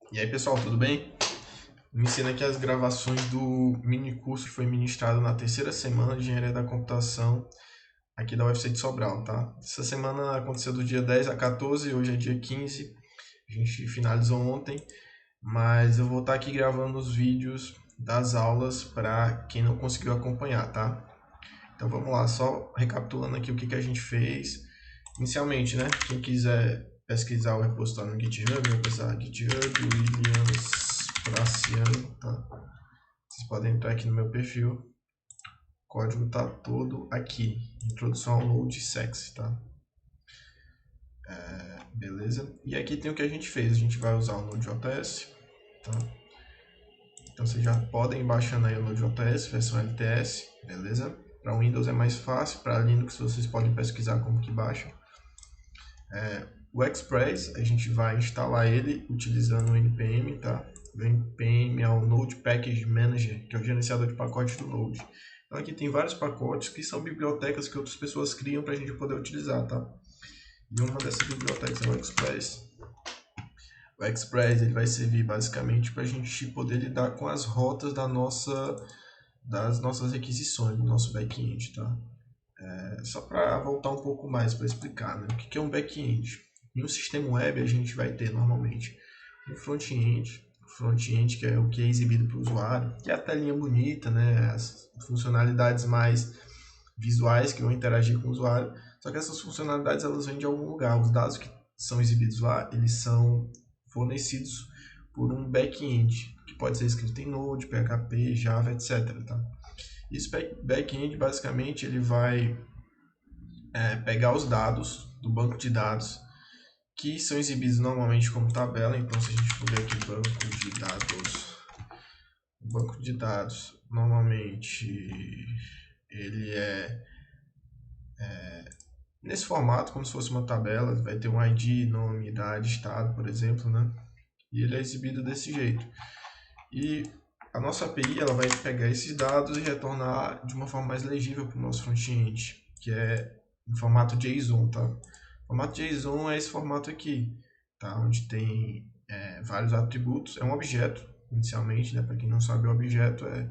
E aí pessoal, tudo bem? Iniciando aqui as gravações do mini curso que foi ministrado na terceira semana de Engenharia da Computação aqui da UFC de Sobral, tá? Essa semana aconteceu do dia 10 a 14, hoje é dia 15, a gente finalizou ontem, mas eu vou estar aqui gravando os vídeos das aulas para quem não conseguiu acompanhar, tá? Então vamos lá, só recapitulando aqui o que a gente fez. Inicialmente, né? Quem quiser pesquisar o repositório no GitHub, vai precisar GitHub Williams Praciano, tá? Vocês podem entrar aqui no meu perfil. O código tá todo aqui. Introdução ao Node.js, tá? Beleza? E aqui tem o que a gente fez. A gente vai usar o Node.js, tá? Então vocês já podem ir baixando aí o Node.js, versão LTS, beleza? Para Windows é mais fácil, para Linux vocês podem pesquisar como que baixa. O Express, a gente vai instalar ele utilizando o npm, tá? O npm é o Node Package Manager, que é o gerenciador de pacotes do Node. Então aqui tem vários pacotes que são bibliotecas que outras pessoas criam para a gente poder utilizar, tá? E uma dessas bibliotecas é o Express. O Express ele vai servir basicamente para a gente poder lidar com as rotas das nossas requisições, do nosso back-end, tá? Só para voltar um pouco mais para explicar, né? O que é um back-end? Em um sistema web a gente vai ter normalmente um front-end, que é o que é exibido para o usuário, que é a telinha bonita, né? As funcionalidades mais visuais que vão interagir com o usuário. Só que essas funcionalidades elas vêm de algum lugar. Os dados que são exibidos lá, eles são fornecidos por um back-end, que pode ser escrito em Node, PHP, Java, etc. Tá? Esse back-end basicamente ele vai pegar os dados do banco de dados que são exibidos normalmente como tabela. Então, se a gente for ver aqui o banco de dados normalmente ele é nesse formato, como se fosse uma tabela, vai ter um ID, nome, idade, estado, por exemplo, né? E ele é exibido desse jeito. E a nossa API ela vai pegar esses dados e retornar de uma forma mais legível para o nosso front-end, que é em formato JSON, tá? O formato JSON é esse formato aqui, tá? Onde tem vários atributos. É um objeto, inicialmente, né? Para quem não sabe, o objeto é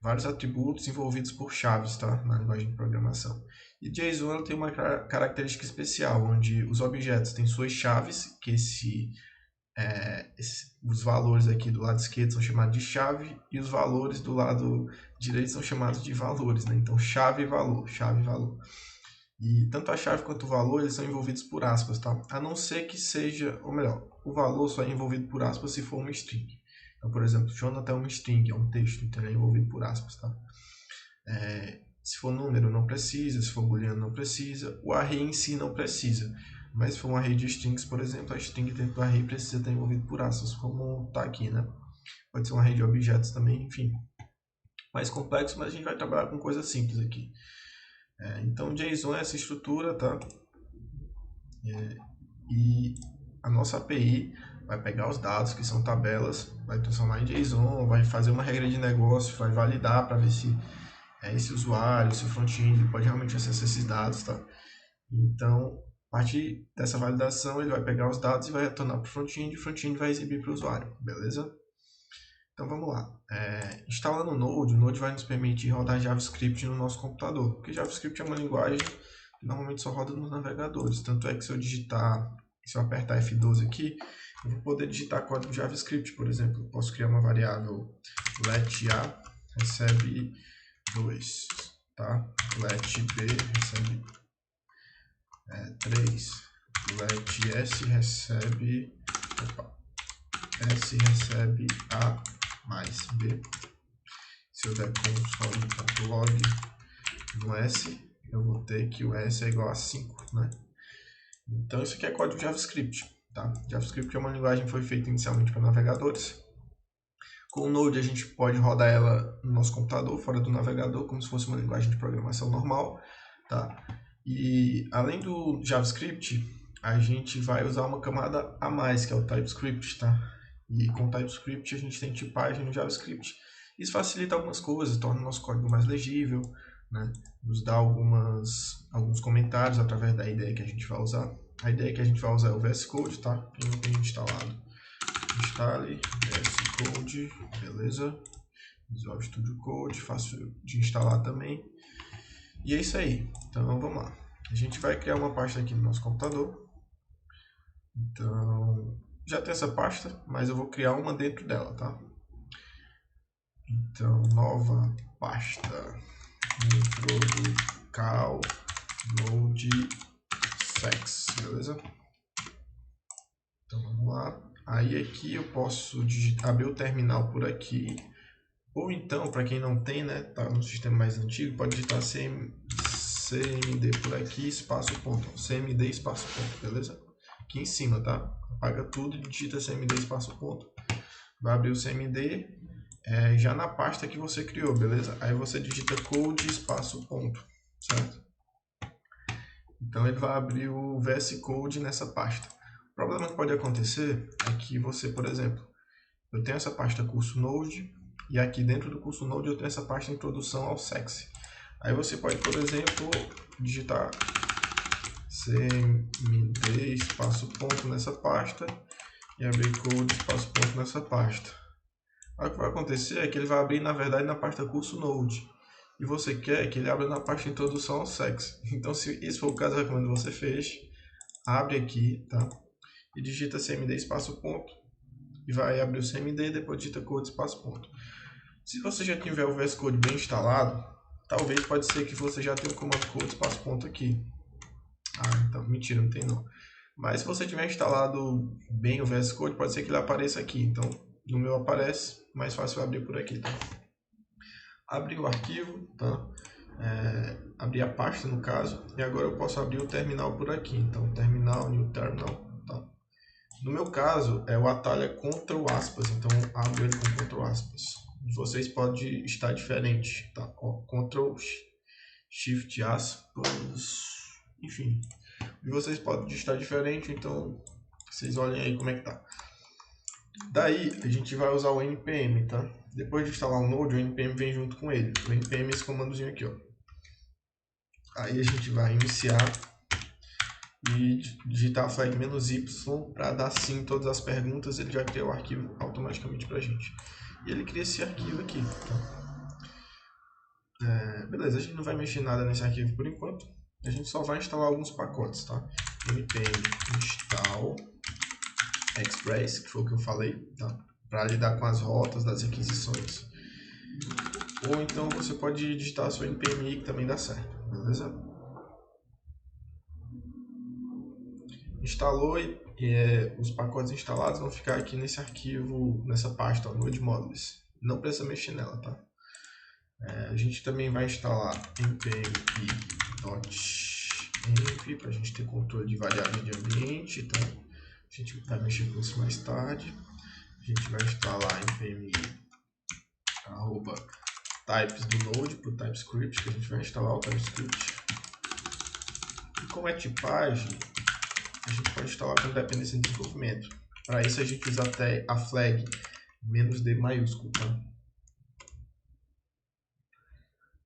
vários atributos envolvidos por chaves, tá? Na linguagem de programação. E JSON ela tem uma característica especial, onde os objetos têm suas chaves, que os valores aqui do lado esquerdo são chamados de chave e os valores do lado direito são chamados de valores, né? Então chave e valor, chave e valor. E tanto a chave quanto o valor eles são envolvidos por aspas, tá? A não ser que seja, ou melhor, o valor só é envolvido por aspas se for uma string. Então, por exemplo, Jonathan é uma string, é um texto, então ele é envolvido por aspas, tá? Se for número não precisa, se for booleano não precisa, o array em si não precisa. Mas se for um array de strings, por exemplo, a string dentro do array precisa estar envolvido por aspas, como está aqui, né? Pode ser um array de objetos também, enfim. Mais complexo, mas a gente vai trabalhar com coisas simples aqui. Então, JSON é essa estrutura, tá? E a nossa API vai pegar os dados, que são tabelas, vai transformar em JSON, vai fazer uma regra de negócio, vai validar para ver se esse usuário, se o front-end pode realmente acessar esses dados, tá? Então, a partir dessa validação, ele vai pegar os dados e vai retornar para o front-end e o front-end vai exibir para o usuário, beleza? Então vamos lá. Instalando o Node vai nos permitir rodar JavaScript no nosso computador, porque JavaScript é uma linguagem que normalmente só roda nos navegadores. Tanto é que se eu apertar F12 aqui, eu vou poder digitar código JavaScript, por exemplo. Eu posso criar uma variável let_a recebe 2, tá? Let_b recebe 3, let_s recebe S recebe A mais B. Se eu der console.log no S, eu vou ter que o S é igual a 5, né? Então isso aqui é código JavaScript, tá? JavaScript é uma linguagem que foi feita inicialmente para navegadores. Com o Node a gente pode rodar ela no nosso computador, fora do navegador, como se fosse uma linguagem de programação normal, tá? E além do JavaScript, a gente vai usar uma camada a mais, que é o TypeScript, tá? E com o TypeScript a gente tem tipagem no JavaScript. Isso facilita algumas coisas, torna o nosso código mais legível, né? Nos dá alguns comentários através da ideia que a gente vai usar. A ideia que a gente vai usar é o VS Code, tá? Quem não tem instalado, instale VS Code, beleza? Visual Studio Code, fácil de instalar também. E é isso aí. Então vamos lá. A gente vai criar uma pasta aqui no nosso computador. Então já tem essa pasta, mas eu vou criar uma dentro dela, tá? Então nova pasta introducal Node.sex, beleza? Então vamos lá. Aí aqui eu posso abrir o terminal por aqui. Ou então, para quem não tem, né, tá no sistema mais antigo, pode digitar cmd por aqui, espaço ponto. Cmd espaço ponto, beleza? Aqui em cima, tá? Apaga tudo e digita cmd espaço ponto. Vai abrir o cmd já na pasta que você criou, beleza? Aí você digita code espaço ponto, certo? Então ele vai abrir o VS Code nessa pasta. O problema que pode acontecer é que você, por exemplo, eu tenho essa pasta curso Node, e aqui dentro do curso Node eu tenho essa pasta introdução ao Sex. Aí você pode, por exemplo, digitar cmd espaço ponto nessa pasta e abrir code espaço ponto nessa pasta. Aí o que vai acontecer é que ele vai abrir, na verdade, na pasta curso Node. E você quer que ele abra na pasta introdução ao Sex. Então, se esse for o caso, eu recomendo que você feche, abre aqui, tá? E digita cmd espaço ponto. E vai abrir o cmd e depois digita code espaço ponto. Se você já tiver o VS Code bem instalado, talvez pode ser que você já tenha o comando code espaço ponto aqui. Então, mentira, não tem não. Mas se você tiver instalado bem o VS Code, pode ser que ele apareça aqui. Então, no meu aparece, mais fácil abrir por aqui, tá? Abrir o arquivo, tá? Abrir a pasta no caso, e agora eu posso abrir o terminal por aqui. Então, terminal, new terminal, tá? No meu caso, o atalho é Ctrl aspas, então abro ele com Ctrl aspas. De vocês pode estar diferente, tá? Ctrl Shift aspas, enfim. De vocês pode estar diferente, então vocês olhem aí como é que tá. Daí a gente vai usar o npm, tá? Depois de instalar o Node, o npm vem junto com ele. O npm é esse comandozinho aqui, ó. Aí a gente vai iniciar e digitar a flag "-y" para dar sim em todas as perguntas. Ele já cria o arquivo automaticamente pra gente. E ele cria esse arquivo aqui, tá? Beleza, a gente não vai mexer nada nesse arquivo por enquanto. A gente só vai instalar alguns pacotes, tá? npm install express, que foi o que eu falei, tá? Para lidar com as rotas das requisições. Ou então você pode digitar a sua npmi, que também dá certo, beleza? Instalou e os pacotes instalados vão ficar aqui nesse arquivo, nessa pasta, ó, Node Modules. Não precisa mexer nela, tá? A gente também vai instalar npm.env para a gente ter controle de variáveis de ambiente, tá? A gente vai mexer com isso mais tarde. A gente vai instalar npm @types do Node para o TypeScript, que a gente vai instalar o TypeScript. E como é tipagem, a gente pode instalar com dependência de desenvolvimento. Para isso a gente usa até a flag -d maiúsculo, tá?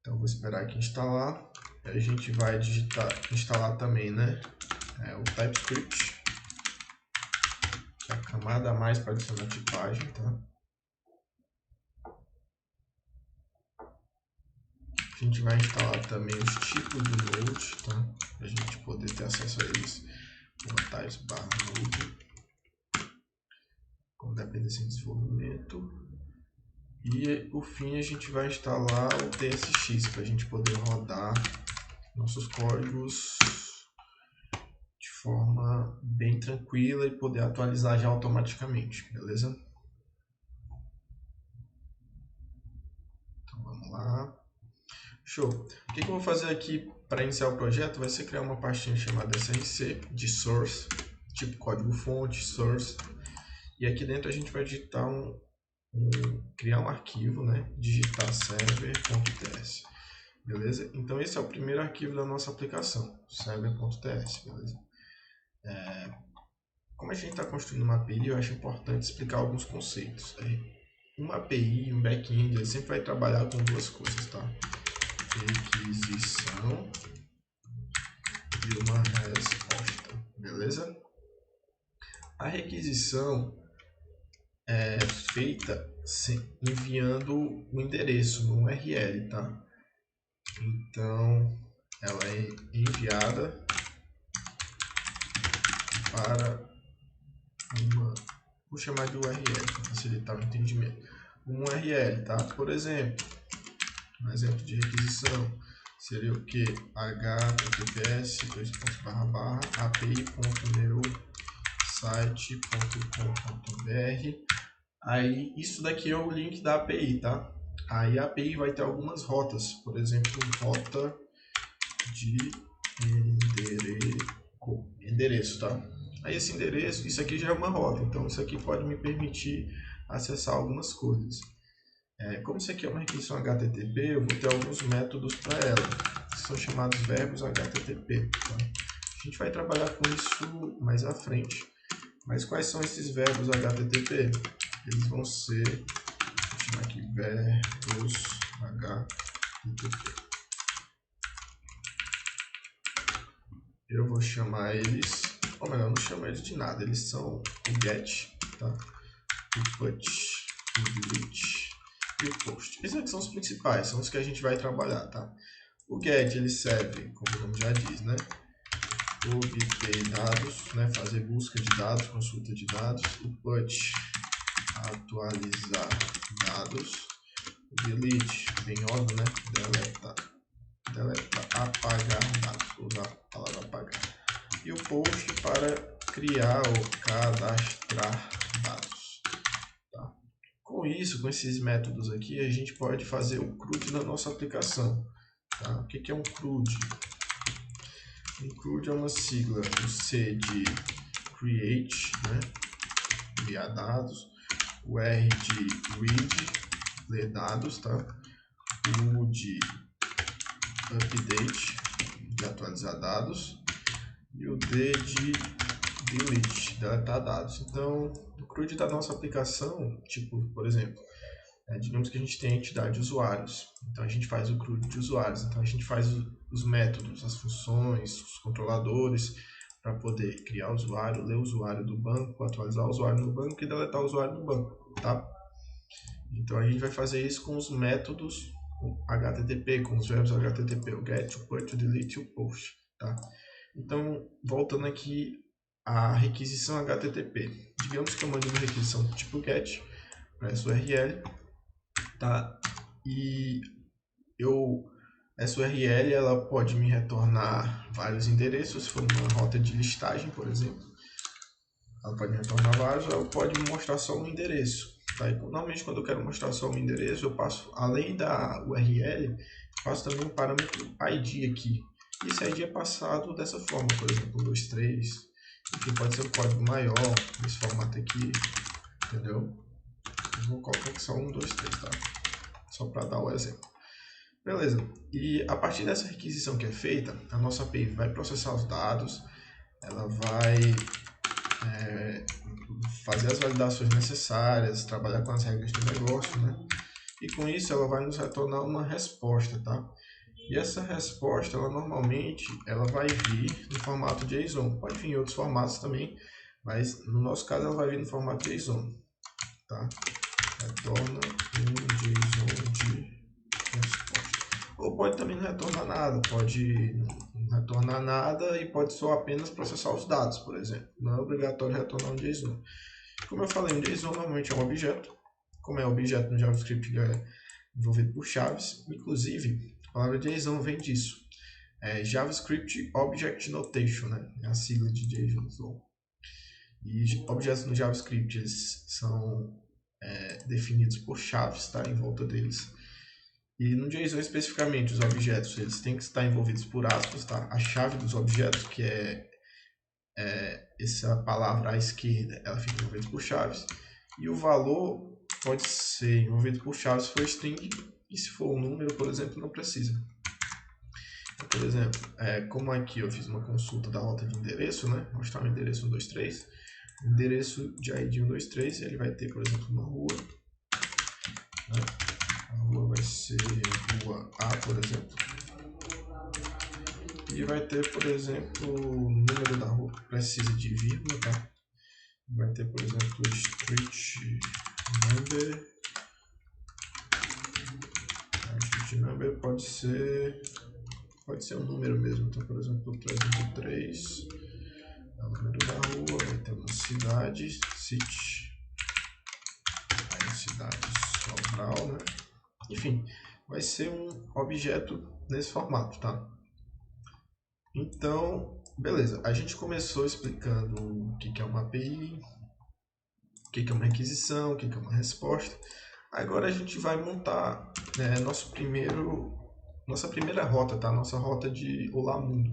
Então vou esperar aqui instalar. A gente vai instalar também, né, o TypeScript, que é a camada a mais para adicionar tipagem, tá? A gente vai instalar também os tipos do Node, tá? Para a gente poder ter acesso a eles. types/node com dependência de desenvolvimento. E por fim a gente vai instalar o TSX para a gente poder rodar nossos códigos de forma bem tranquila e poder atualizar já automaticamente, beleza? Então vamos lá. Show! O que eu vou fazer aqui para iniciar o projeto vai ser criar uma pastinha chamada src de source, tipo código fonte, source. E aqui dentro a gente vai digitar criar um arquivo, né? Digitar server.ts, beleza? Então esse é o primeiro arquivo da nossa aplicação, server.ts, beleza? Como a gente está construindo uma API, eu acho importante explicar alguns conceitos. Uma API, um back-end, ele sempre vai trabalhar com duas coisas, tá? Requisição e uma resposta, beleza? A requisição é feita enviando o endereço no URL, tá? Então, ela é enviada para uma... Vou chamar de URL para facilitar o entendimento. Um URL, tá? Por exemplo, um exemplo de requisição seria o que? https://api.neurosite.com.br. Aí, isso daqui é o link da API, tá? Aí a API vai ter algumas rotas, por exemplo, rota de endereço, tá? Aí esse endereço, isso aqui já é uma rota, então isso aqui pode me permitir acessar algumas coisas. Como isso aqui é uma requisição HTTP, eu vou ter alguns métodos para ela, que são chamados verbos HTTP. Tá? A gente vai trabalhar com isso mais à frente. Mas quais são esses verbos HTTP? Eles vão ser, vou chamar aqui, verbos HTTP. Eu vou chamar eles, ou melhor, não chamo eles de nada, eles são o get, tá? O put, o delete e o post. Esses aqui são os principais, são os que a gente vai trabalhar, tá? O get, ele serve, como o nome já diz, né? Obter dados, né? Fazer busca de dados, consulta de dados. O put, atualizar dados. O delete, bem óbvio, né? Deletar, apagar dados, vou usar a palavra apagar. E o post para criar ou cadastrar dados. Tá? Com isso, com esses métodos aqui, a gente pode fazer o CRUD da nossa aplicação. Tá? O que é um CRUD? Um CRUD é uma sigla do C de create, né? Criar dados. O R de read, ler dados, tá? O U de update, de atualizar dados, e o D de delete, deletar dados. Então, o CRUD da nossa aplicação, tipo, por exemplo, digamos que a gente tem a entidade de usuários, então a gente faz o CRUD de usuários, então a gente faz os métodos, as funções, os controladores, para poder criar o usuário, ler o usuário do banco, atualizar o usuário no banco e deletar o usuário no banco, tá? Então a gente vai fazer isso com os métodos com HTTP, com os verbos HTTP, o get, o put, o delete e o post, tá? Então, voltando aqui à requisição HTTP. Digamos que eu mando uma requisição tipo get para essa URL, tá? E essa URL ela pode me retornar vários endereços, se for uma rota de listagem, por exemplo. Ela pode me retornar vários, ou ela pode me mostrar só um endereço. Tá? E, normalmente, quando eu quero mostrar só um endereço, eu passo, além da URL, passo também um parâmetro ID aqui. E esse ID é passado dessa forma, por exemplo, 23. Enfim, pode ser um código maior, nesse formato aqui, entendeu? Eu vou colocar aqui só 1, 2, 3, tá? Só para dar o exemplo. Beleza. E a partir dessa requisição que é feita, a nossa API vai processar os dados, ela vai fazer as validações necessárias, trabalhar com as regras do negócio, né? E com isso ela vai nos retornar uma resposta, tá? E essa resposta, ela normalmente, ela vai vir no formato JSON. Pode vir em outros formatos também, mas no nosso caso ela vai vir no formato JSON, tá? Retorna um JSON de resposta. Ou pode também não retornar nada, pode não retornar nada e pode só apenas processar os dados, por exemplo. Não é obrigatório retornar um JSON. Como eu falei, um JSON normalmente é um objeto. Como é objeto no JavaScript, ele é envolvido por chaves. Inclusive, a palavra JSON vem disso. É JavaScript Object Notation, né? É a sigla de JSON. E objetos no JavaScript eles são definidos por chaves, tá? Em volta deles. E no JSON especificamente, os objetos eles têm que estar envolvidos por aspas, tá? A chave dos objetos, que é essa palavra à esquerda, ela fica envolvida por chaves. E o valor pode ser envolvido por chaves se for string, e se for um número, por exemplo, não precisa. Então, por exemplo, como aqui eu fiz uma consulta da rota de endereço, né? Mostrar o endereço 123, o endereço de ID 123, ele vai ter, por exemplo, uma rua, né? A rua vai ser rua A, por exemplo. E vai ter, por exemplo, o número da rua que precisa de vírgula, tá? vai ter, por exemplo, street number. Street number pode ser um número mesmo. Então, por exemplo, 303 é o número da rua. Vai ter uma cidade, city, aí cidade Sobral, né? Enfim, vai ser um objeto nesse formato, tá? Então, beleza. A gente começou explicando o que é uma API, o que é uma requisição, o que é uma resposta. Agora a gente vai montar, né, nossa primeira rota, tá? Nossa rota de Olá Mundo.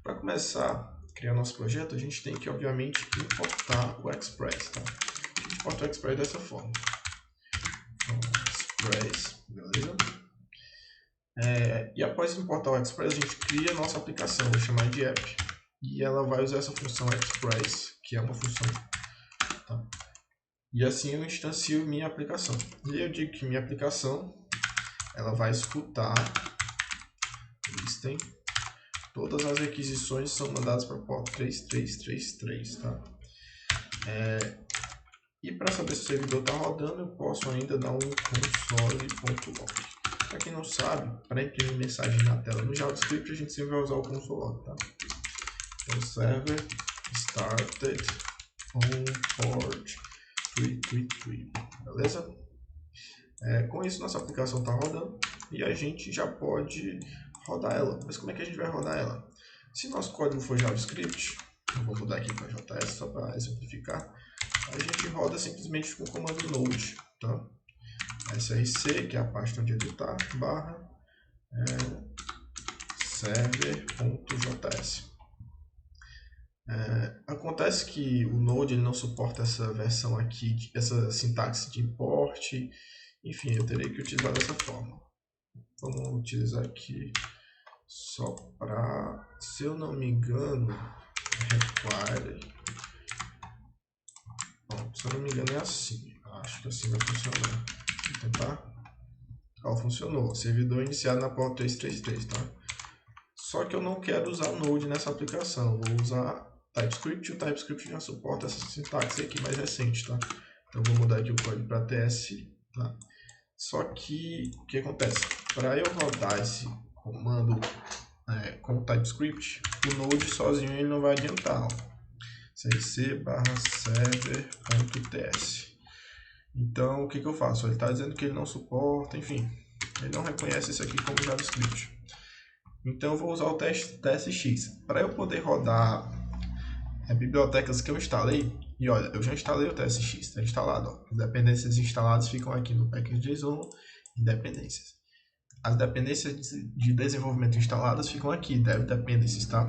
Para começar a criar nosso projeto, a gente tem que, obviamente, importar o Express, tá? A gente importa o Express dessa forma. Então, Express, beleza? E após importar o Express, a gente cria a nossa aplicação, vou chamar de app, e ela vai usar essa função Express, que é uma função, tá? E assim eu instancio minha aplicação. E eu digo que minha aplicação, ela vai escutar listem. Todas as requisições são mandadas para port 3333, tá? E para saber se o servidor está rodando, eu posso ainda dar um console.log. Para quem não sabe, para imprimir mensagem na tela no JavaScript, a gente sempre vai usar o console.log, tá? Então, server started on port 333, beleza? Com isso, nossa aplicação está rodando e a gente já pode rodar ela. Mas como é que a gente vai rodar ela? Se nosso código for JavaScript, eu vou mudar aqui para JS só para exemplificar, a gente roda simplesmente com o comando node, tá? src, que é a pasta onde ele está, barra server.js. Acontece que o Node ele não suporta essa versão aqui, essa sintaxe de import, enfim, eu terei que utilizar dessa forma. Vamos utilizar aqui só para, se eu não me engano, require. Bom, se eu não me engano é assim, acho que assim vai funcionar. Vou tentar. Funcionou, servidor iniciado na porta 333, tá? Só que eu não quero usar o Node nessa aplicação, vou usar TypeScript, o TypeScript já suporta essa sintaxe aqui mais recente, tá? Então vou mudar aqui o código para TS, tá? Só que o que acontece? Para eu rodar esse comando com o TypeScript, o Node sozinho ele não vai adiantar. Ó. cc/server.ts. Então o que eu faço? Ele está dizendo que ele não suporta, enfim, ele não reconhece isso aqui como JavaScript. Então eu vou usar o TSX. Para eu poder rodar bibliotecas que eu instalei, e olha, eu já instalei o TSX, está instalado. Ó. As dependências instaladas ficam aqui no package.json em dependências. As dependências de desenvolvimento instaladas ficam aqui, dev dependencies, tá?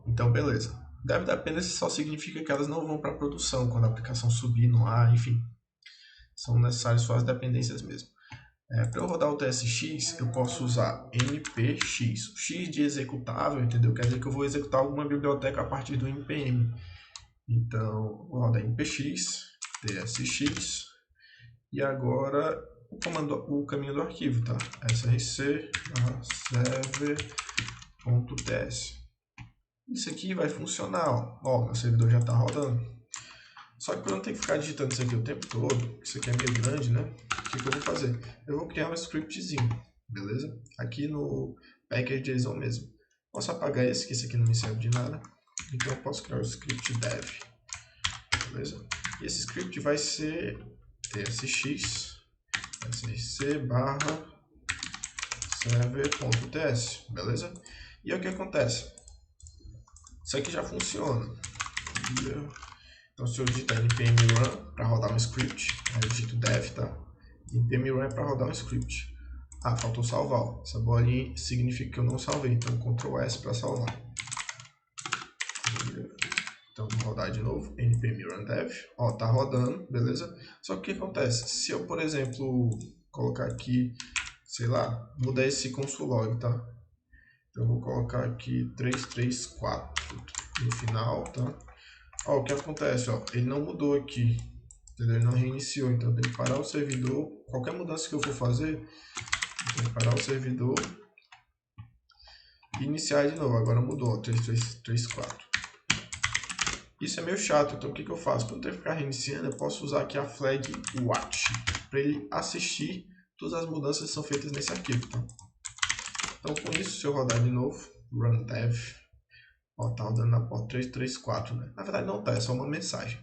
Então, beleza. Dev dependencies só significa que elas não vão para produção quando a aplicação subir no ar, enfim. São necessárias só as dependências mesmo. Para eu rodar o TSX, eu posso usar npx, x de executável, entendeu? Quer dizer que eu vou executar alguma biblioteca a partir do npm. Então, vou rodar npx, tsx, e agora o caminho do arquivo, tá? src/server.ts. Isso aqui vai funcionar, ó, meu servidor já está rodando. Só que para eu não ter que ficar digitando isso aqui o tempo todo, isso aqui é meio grande, né? O que eu vou fazer? Eu vou criar um scriptzinho, beleza? Aqui no package.json mesmo. Posso apagar esse, que esse aqui não me serve de nada. Então eu posso criar o script dev, beleza? E esse script vai ser tsx src/server.ts, beleza? E aí o que acontece? Isso aqui já funciona. Então se eu digitar npm run para rodar um script, eu digito dev, tá? npm run é para rodar um script. Ah, faltou salvar. Essa bolinha significa que eu não salvei, então Ctrl S para salvar. Então vou rodar de novo, npm run dev. Ó, tá rodando, beleza? Só que o que acontece? Se eu, por exemplo, colocar aqui, sei lá, mudar esse console.log, tá? Então eu vou colocar aqui 334 no final, tá? Ó, o que acontece, ó, ele não mudou aqui, entendeu? Ele não reiniciou, então tem que parar o servidor. Qualquer mudança que eu for fazer, tem que parar o servidor e iniciar de novo. Agora mudou, ó, 3334. Isso é meio chato, então o que eu faço? Para não ter que ficar reiniciando, eu posso usar aqui a flag watch, para ele assistir todas as mudanças que são feitas nesse arquivo. Tá? Então com isso, se eu rodar de novo, run dev, ó, tá rodando na porta 334, né? Na verdade não tá, é só uma mensagem.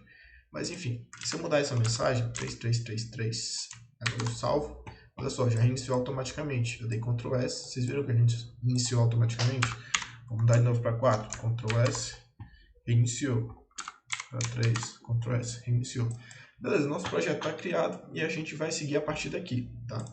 Mas enfim, se eu mudar essa mensagem, 3333, agora eu salvo, olha só, já reiniciou automaticamente. Eu dei Ctrl S, vocês viram que a gente iniciou automaticamente? Vou mudar de novo para 4, Ctrl S, reiniciou. Para 3, Ctrl S, reiniciou. Beleza, nosso projeto está criado e a gente vai seguir a partir daqui, tá?